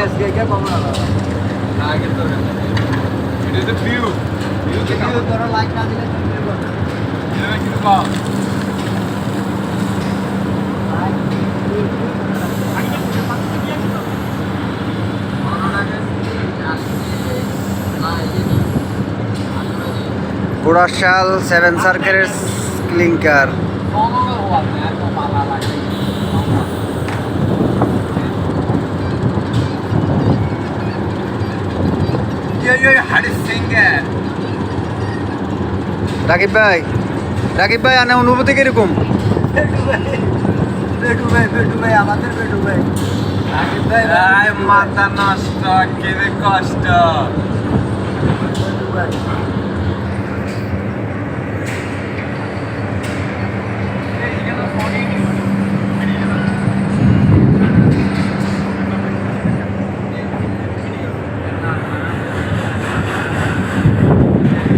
আজকে কে কম না আগে তো it is the view তোরা লাইক না দিলে এটা কি বাবা কুড়াশাল 7 সার্কেলের ক্লিংকার রাকিব ভাই আনে অনুভূতি কিরকম? বেটু ভাই আমাদের বেটু ভাই রাকিব ভাই মাথা নষ্ট কি কষ্ট বেটু ভাই